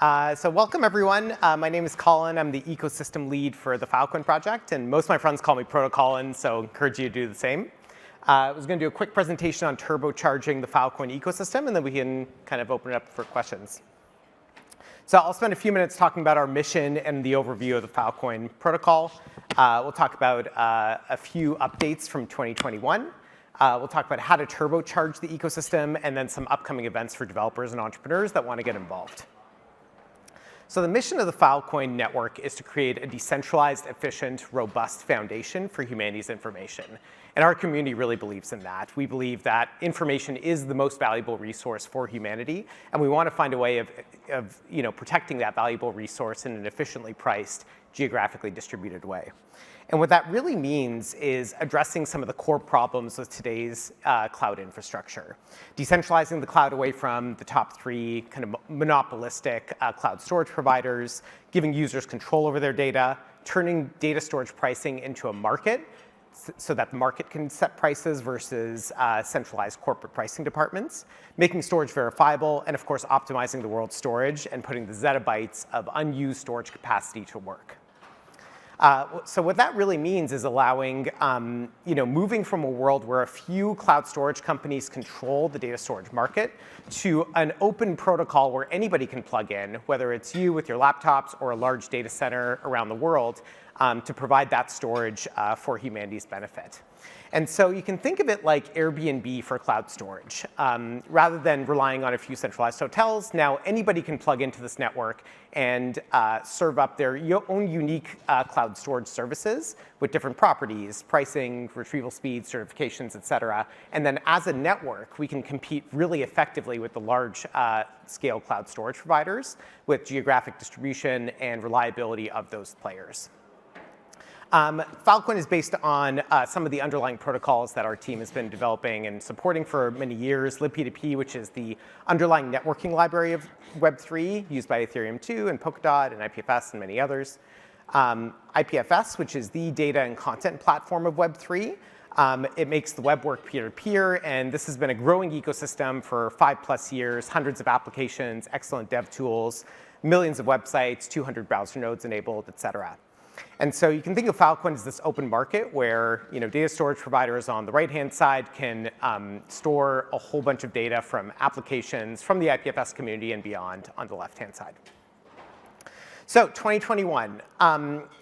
So welcome, everyone. My name is Colin. I'm the ecosystem lead for the Filecoin project, and most of my friends call me Proto-Colin, so I encourage you to do the same. I was going to do a quick presentation on turbocharging the Filecoin ecosystem, and then we can kind of open it up for questions. So I'll spend a few minutes talking about our mission and the overview of the Filecoin protocol. We'll talk about a few updates from 2021. We'll talk about how to turbocharge the ecosystem, and then some upcoming events for developers and entrepreneurs that want to get involved. So the mission of the Filecoin network is to create a decentralized, efficient, robust foundation for humanity's information. And our community really believes in that. We believe that information is the most valuable resource for humanity, and we want to find a way of protecting that valuable resource in an efficiently priced, geographically distributed way. And what that really means is addressing some of the core problems with today's cloud infrastructure. Decentralizing the cloud away from the top three kind of monopolistic cloud storage providers, giving users control over their data, turning data storage pricing into a market so that the market can set prices versus centralized corporate pricing departments, making storage verifiable, and of course optimizing the world's storage and putting the zettabytes of unused storage capacity to work. So what that really means is allowing, moving from a world where a few cloud storage companies control the data storage market to an open protocol where anybody can plug in, whether it's you with your laptops or a large data center around the world, to provide that storage for humanity's benefit. And so you can think of it like Airbnb for cloud storage. Rather than relying on a few centralized hotels, now anybody can plug into this network and serve up their own unique cloud storage services with different properties, pricing, retrieval speeds, certifications, et cetera. And then as a network, we can compete really effectively with the large scale cloud storage providers with geographic distribution and reliability of those players. Filecoin is based on some of the underlying protocols that our team has been developing and supporting for many years. libp2p, which is the underlying networking library of Web3, used by Ethereum 2 and Polkadot and IPFS and many others. IPFS, which is the data and content platform of Web3. It makes the web work peer-to-peer, and this has been a growing ecosystem for 5+ years, hundreds of applications, excellent dev tools, millions of websites, 200 browser nodes enabled, et cetera. And so you can think of Filecoin as this open market where data storage providers on the right-hand side can store a whole bunch of data from applications from the IPFS community and beyond on the left-hand side. So 2021,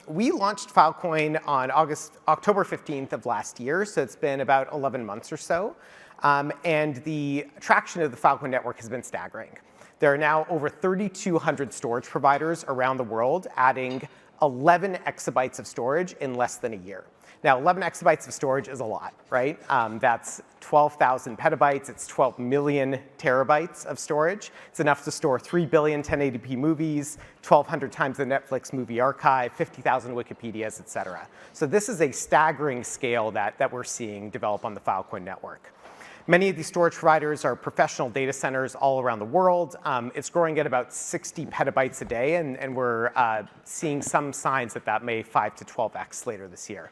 we launched Filecoin on October 15th of last year, so it's been about 11 months or so. And the traction of the Filecoin network has been staggering. There are now over 3,200 storage providers around the world adding 11 exabytes of storage in less than a year. Now, 11 exabytes of storage is a lot, right? That's 12,000 petabytes. It's 12 million terabytes of storage. It's enough to store 3 billion 1080p movies, 1,200 times the Netflix movie archive, 50,000 Wikipedias, et cetera. So this is a staggering scale that we're seeing develop on the Filecoin network. Many of these storage providers are professional data centers all around the world. It's growing at about 60 petabytes a day, and we're seeing some signs that may 5 to 12x later this year.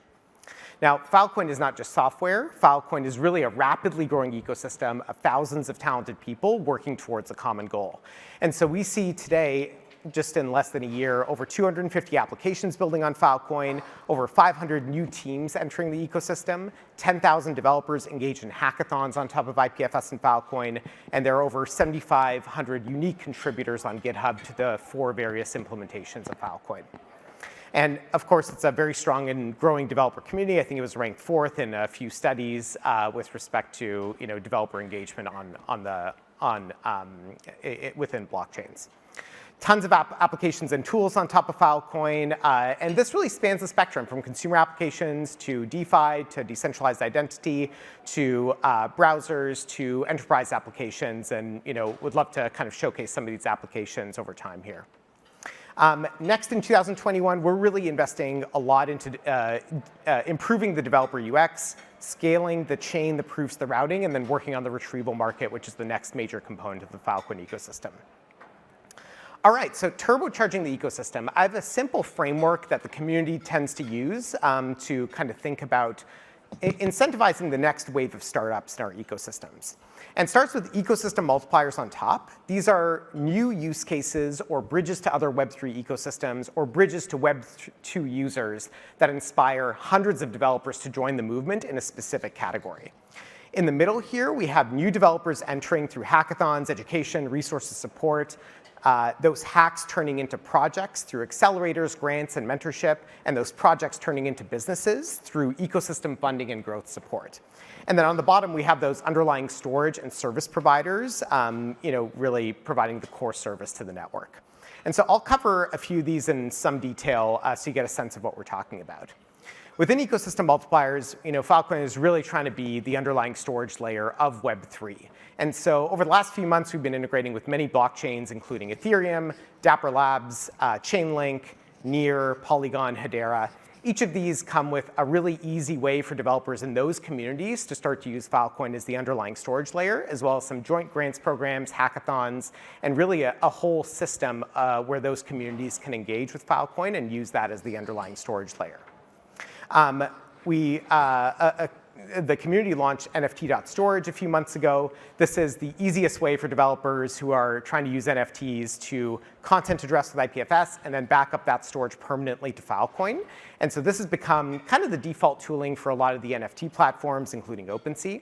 Now, Filecoin is not just software. Filecoin is really a rapidly growing ecosystem of thousands of talented people working towards a common goal. And so we see today, just in less than a year, over 250 applications building on Filecoin, over 500 new teams entering the ecosystem, 10,000 developers engaged in hackathons on top of IPFS and Filecoin, and there are over 7,500 unique contributors on GitHub to the 4 various implementations of Filecoin. And of course, it's a very strong and growing developer community. I think it was ranked 4th in a few studies with respect to developer engagement within blockchains. Tons of applications and tools on top of Filecoin, and this really spans the spectrum from consumer applications to DeFi to decentralized identity to browsers to enterprise applications, and would love to kind of showcase some of these applications over time here. Next, in 2021, we're really investing a lot into improving the developer UX, scaling the chain, the proofs, the routing, and then working on the retrieval market, which is the next major component of the Filecoin ecosystem. All right, so turbocharging the ecosystem. I have a simple framework that the community tends to use to kind of think about incentivizing the next wave of startups in our ecosystems. And starts with ecosystem multipliers on top. These are new use cases or bridges to other Web3 ecosystems or bridges to Web2 users that inspire hundreds of developers to join the movement in a specific category. In the middle here, we have new developers entering through hackathons, education, resources support, those hacks turning into projects through accelerators, grants, and mentorship, and those projects turning into businesses through ecosystem funding and growth support. And then on the bottom, we have those underlying storage and service providers, really providing the core service to the network. And so I'll cover a few of these in some detail so you get a sense of what we're talking about. Within ecosystem multipliers, Filecoin is really trying to be the underlying storage layer of Web3. And so over the last few months, we've been integrating with many blockchains, including Ethereum, Dapper Labs, Chainlink, Near, Polygon, Hedera. Each of these come with a really easy way for developers in those communities to start to use Filecoin as the underlying storage layer, as well as some joint grants programs, hackathons, and really a whole system where those communities can engage with Filecoin and use that as the underlying storage layer. The community launched NFT.storage a few months ago. This is the easiest way for developers who are trying to use NFTs to content address with IPFS and then back up that storage permanently to Filecoin. And so this has become kind of the default tooling for a lot of the NFT platforms, including OpenSea.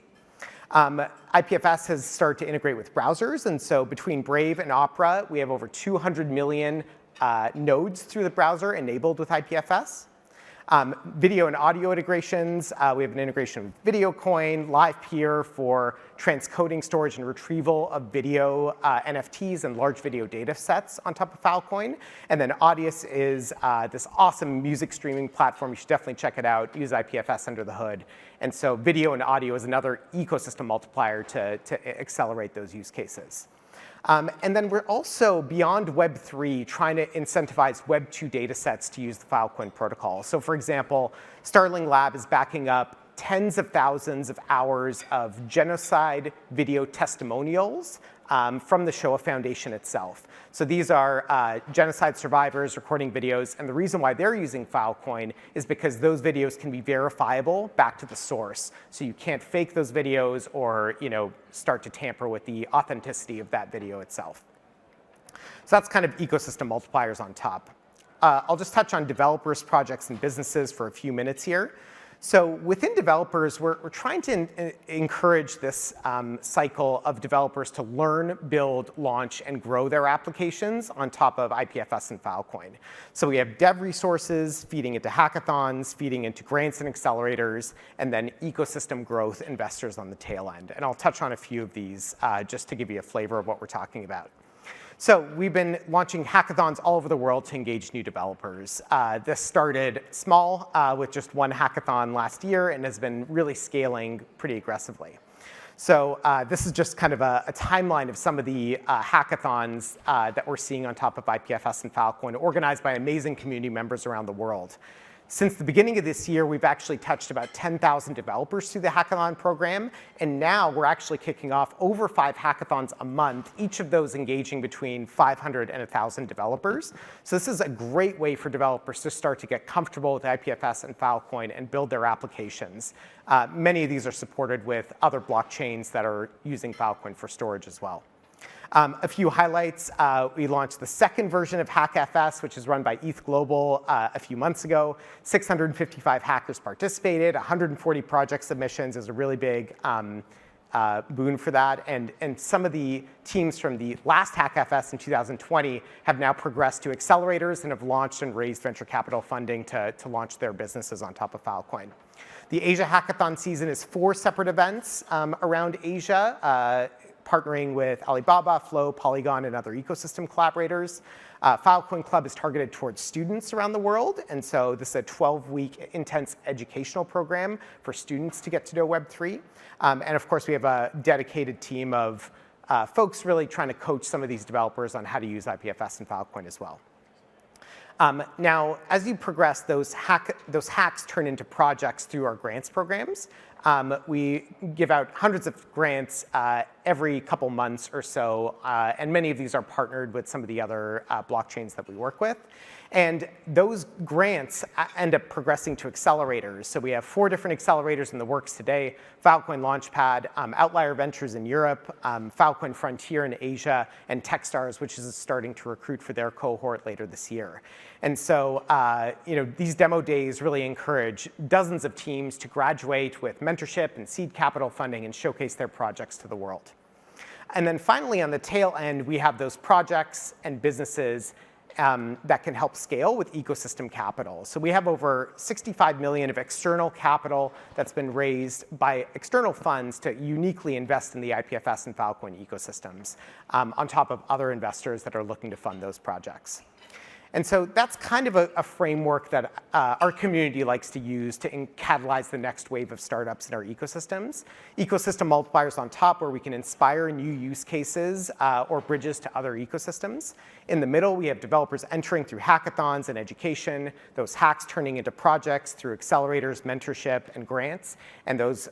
IPFS has started to integrate with browsers. And so between Brave and Opera, we have over 200 million nodes through the browser enabled with IPFS. Video and audio integrations. We have an integration with Filecoin, LivePeer for transcoding, storage, and retrieval of video NFTs and large video data sets on top of Filecoin. And then Audius is this awesome music streaming platform. You should definitely check it out. Use IPFS under the hood. And so video and audio is another ecosystem multiplier to accelerate those use cases. And then we're also, beyond Web3, trying to incentivize Web2 data sets to use the Filecoin protocol. So for example, Starling Lab is backing up tens of thousands of hours of genocide video testimonials from the Shoah Foundation itself. So these are genocide survivors recording videos, and the reason why they're using Filecoin is because those videos can be verifiable back to the source. So you can't fake those videos or start to tamper with the authenticity of that video itself. So that's kind of ecosystem multipliers on top. I'll just touch on developers, projects, and businesses for a few minutes here. So within developers, we're trying to encourage this cycle of developers to learn, build, launch, and grow their applications on top of IPFS and Filecoin. So we have dev resources feeding into hackathons, feeding into grants and accelerators, and then ecosystem growth investors on the tail end. And I'll touch on a few of these just to give you a flavor of what we're talking about. So we've been launching hackathons all over the world to engage new developers. This started small with just one hackathon last year and has been really scaling pretty aggressively. So this is just kind of a timeline of some of the hackathons that we're seeing on top of IPFS and Filecoin, organized by amazing community members around the world. Since the beginning of this year, we've actually touched about 10,000 developers through the hackathon program, and now we're actually kicking off over 5 hackathons a month, each of those engaging between 500 and 1,000 developers. So this is a great way for developers to start to get comfortable with IPFS and Filecoin and build their applications. Many of these are supported with other blockchains that are using Filecoin for storage as well. A few highlights. We launched the second version of HackFS, which is run by ETH Global a few months ago. 655 hackers participated. 140 project submissions is a really big boon for that. And some of the teams from the last HackFS in 2020 have now progressed to accelerators and have launched and raised venture capital funding to launch their businesses on top of Filecoin. The Asia Hackathon season is 4 separate events around Asia, partnering with Alibaba, Flow, Polygon, and other ecosystem collaborators. Filecoin Club is targeted towards students around the world, and so this is a 12-week intense educational program for students to get to know Web3. And of course, we have a dedicated team of folks really trying to coach some of these developers on how to use IPFS and Filecoin as well. Now, as you progress, those hacks turn into projects through our grants programs. We give out hundreds of grants every couple months or so, and many of these are partnered with some of the other blockchains that we work with. And those grants end up progressing to accelerators. So we have 4 different accelerators in the works today: Filecoin Launchpad, Outlier Ventures in Europe, Filecoin Frontier in Asia, and Techstars, which is starting to recruit for their cohort later this year. And so these demo days really encourage dozens of teams to graduate with mentorship and seed capital funding and showcase their projects to the world. And then finally, on the tail end, we have those projects and businesses that can help scale with ecosystem capital. So we have over 65 million of external capital that's been raised by external funds to uniquely invest in the IPFS and Filecoin ecosystems, on top of other investors that are looking to fund those projects. And so that's kind of a framework that our community likes to use to catalyze the next wave of startups in our ecosystems. Ecosystem multipliers on top, where we can inspire new use cases or bridges to other ecosystems. In the middle, we have developers entering through hackathons and education, those hacks turning into projects through accelerators, mentorship, and grants, and those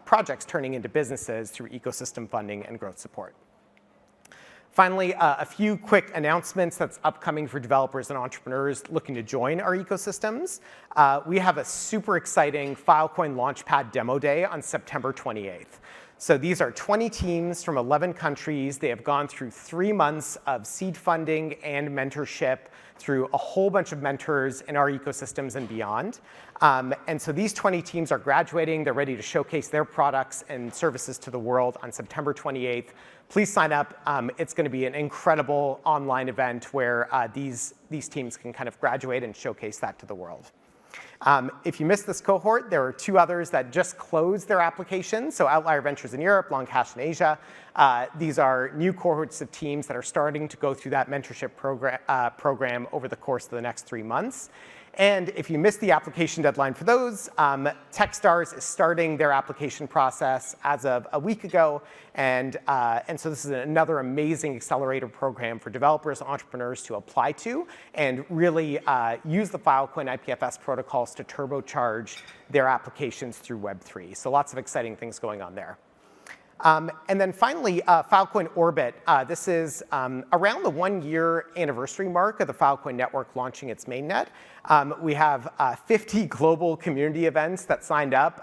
projects turning into businesses through ecosystem funding and growth support. Finally, a few quick announcements that's upcoming for developers and entrepreneurs looking to join our ecosystems. We have a super exciting Filecoin Launchpad demo day on September 28th. So these are 20 teams from 11 countries. They have gone through 3 months of seed funding and mentorship through a whole bunch of mentors in our ecosystems and beyond. And so these 20 teams are graduating. They're ready to showcase their products and services to the world on September 28th. Please sign up. It's going to be an incredible online event where these teams can kind of graduate and showcase that to the world. If you missed this cohort, there are 2 others that just closed their applications. So Outlier Ventures in Europe, Longcash in Asia. These are new cohorts of teams that are starting to go through that mentorship program over the course of the next 3 months. And if you missed the application deadline for those, Techstars is starting their application process as of a week ago. And so this is another amazing accelerator program for developers and entrepreneurs to apply to and really use the Filecoin IPFS protocols to turbocharge their applications through Web3. So lots of exciting things going on there. And then finally, Filecoin Orbit. This is around the 1-year anniversary mark of the Filecoin network launching its mainnet. We have 50 global community events that signed up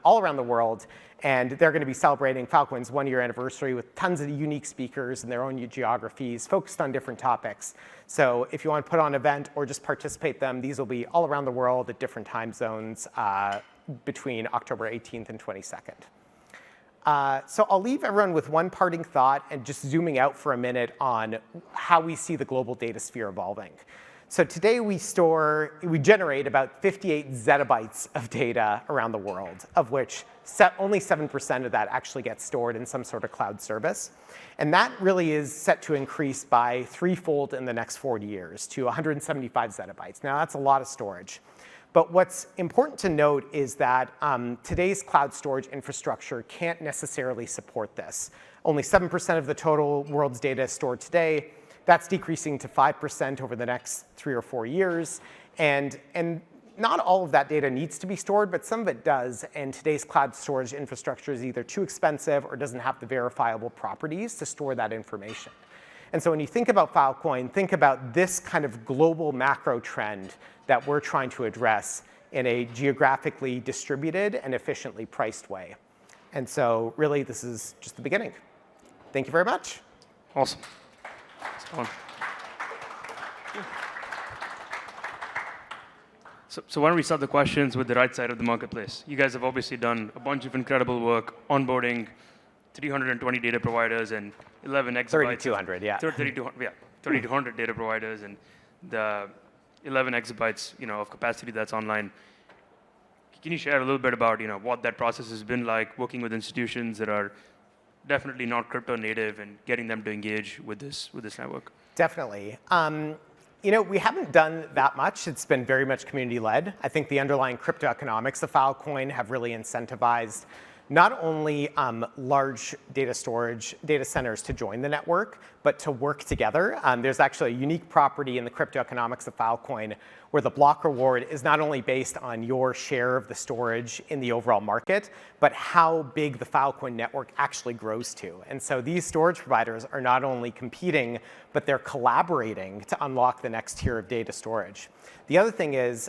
all around the world. And they're going to be celebrating Filecoin's 1-year anniversary with tons of unique speakers in their own geographies, focused on different topics. So if you want to put on an event or just participate them, these will be all around the world at different time zones between October 18th and 22nd. So I'll leave everyone with one parting thought and just zooming out for a minute on how we see the global data sphere evolving. So today we generate about 58 zettabytes of data around the world, of which only 7% of that actually gets stored in some sort of cloud service. And that really is set to increase by 3-fold in the next 40 years to 175 zettabytes. Now that's a lot of storage. But what's important to note is that today's cloud storage infrastructure can't necessarily support this. Only 7% of the total world's data is stored today. That's decreasing to 5% over the next 3 or 4 years. And not all of that data needs to be stored, but some of it does. And today's cloud storage infrastructure is either too expensive or doesn't have the verifiable properties to store that information. And so when you think about Filecoin, think about this kind of global macro trend that we're trying to address in a geographically distributed and efficiently priced way. And so really, this is just the beginning. Thank you very much. Awesome. So why don't we start the questions with the right side of the marketplace? You guys have obviously done a bunch of incredible work onboarding 320 data providers and 11 exabytes. 3,200, yeah. 3,200 data providers and the 11 exabytes, of capacity that's online. Can you share a little bit about, what that process has been like, working with institutions that are definitely not crypto native and getting them to engage with this network? Definitely. We haven't done that much. It's been very much community-led. I think the underlying crypto economics of Filecoin have really incentivized not only large data centers to join the network, but to work together. There's actually a unique property in the crypto economics of Filecoin where the block reward is not only based on your share of the storage in the overall market, but how big the Filecoin network actually grows to. And so these storage providers are not only competing, but they're collaborating to unlock the next tier of data storage. The other thing is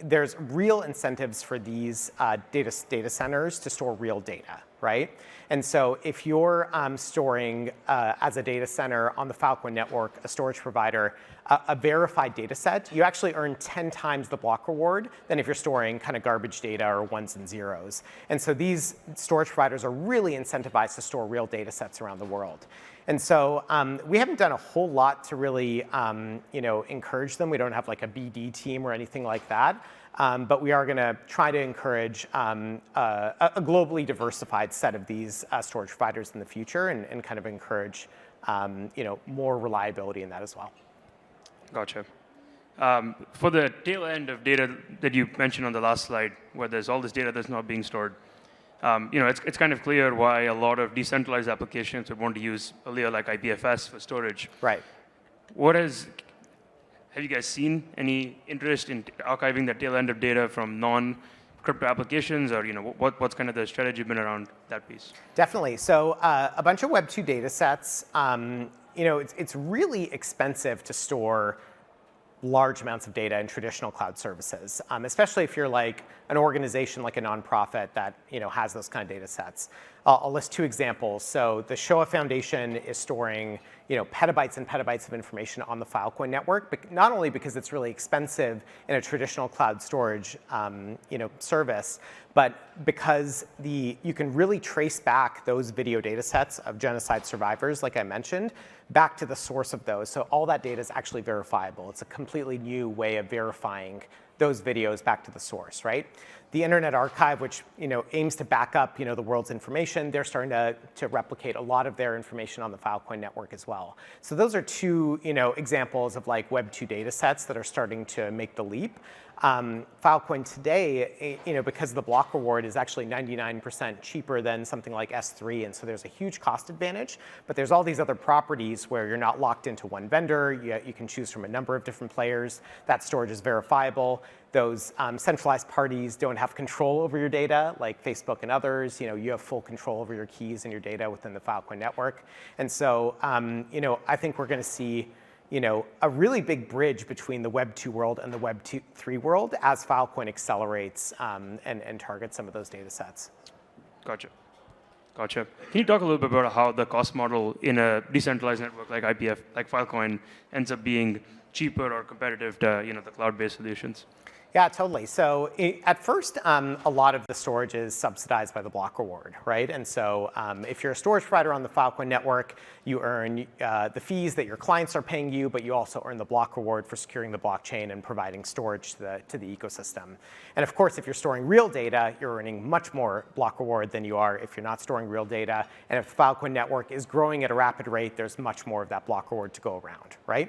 there's real incentives for these data centers to store real data, right? And so if you're storing as a data center on the Filecoin network, a storage provider, a verified data set, you actually earn 10 times the block reward than if you're storing kind of garbage data or ones and zeros. And so these storage providers are really incentivized to store real data sets around the world. And so we haven't done a whole lot to really encourage them. We don't have like a BD team or anything like that. But we are going to try to encourage a globally diversified set of these storage providers in the future and kind of encourage more reliability in that as well. Gotcha. For the tail end of data that you mentioned on the last slide, where there's all this data that's not being stored, it's kind of clear why a lot of decentralized applications would want to use a layer like IPFS for storage. Right. Have you guys seen any interest in archiving the tail end of data from non-crypto applications, or what's kind of the strategy been around that piece? Definitely. So a bunch of Web 2 data sets. It's really expensive to store large amounts of data in traditional cloud services, especially if you're like an organization like a nonprofit that has those kind of data sets. I'll list two examples. So the Shoah Foundation is storing petabytes and petabytes of information on the Filecoin network, but not only because it's really expensive in a traditional cloud storage service, but because you can really trace back those video data sets of genocide survivors, like I mentioned, back to the source of those. So all that data is actually verifiable. It's a completely new way of verifying those videos back to the source, right? The Internet Archive, which aims to back up the world's information, they're starting to replicate a lot of their information on the Filecoin network as well. So those are two examples of like Web 2 data sets that are starting to make the leap. Filecoin today, because the block reward is actually 99% cheaper than something like S3, and so there's a huge cost advantage. But there's all these other properties where you're not locked into one vendor. You can choose from a number of different players. That storage is verifiable. Those centralized parties don't have control over your data, like Facebook and others. You have full control over your keys and your data within the Filecoin network. And so, I think we're going to see a really big bridge between the Web 2 world and the Web 3 world as Filecoin accelerates and targets some of those data sets. Gotcha. Can you talk a little bit about how the cost model in a decentralized network like IPF, like Filecoin, ends up being cheaper or competitive to the cloud-based solutions? Yeah, totally. So at first, a lot of the storage is subsidized by the block reward, right? And so if you're a storage provider on the Filecoin network, you earn the fees that your clients are paying you, but you also earn the block reward for securing the blockchain and providing storage to the ecosystem. And of course, if you're storing real data, you're earning much more block reward than you are if you're not storing real data. And if the Filecoin network is growing at a rapid rate, there's much more of that block reward to go around, right?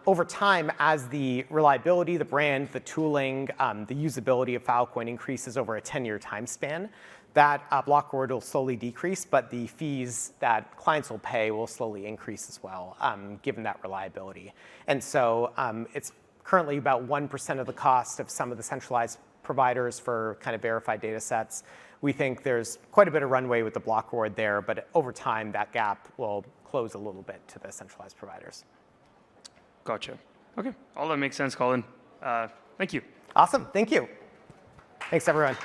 Over time, as the reliability, the brand, the tooling, the usability of Filecoin increases over a 10-year time span, that block reward will slowly decrease, but the fees that clients will pay will slowly increase as well, given that reliability. And so it's currently about 1% of the cost of some of the centralized providers for kind of verified data sets. We think there's quite a bit of runway with the block reward there, but over time, that gap will close a little bit to the centralized providers. Gotcha. OK, all that makes sense, Colin. Thank you. Awesome. Thank you. Thanks, everyone.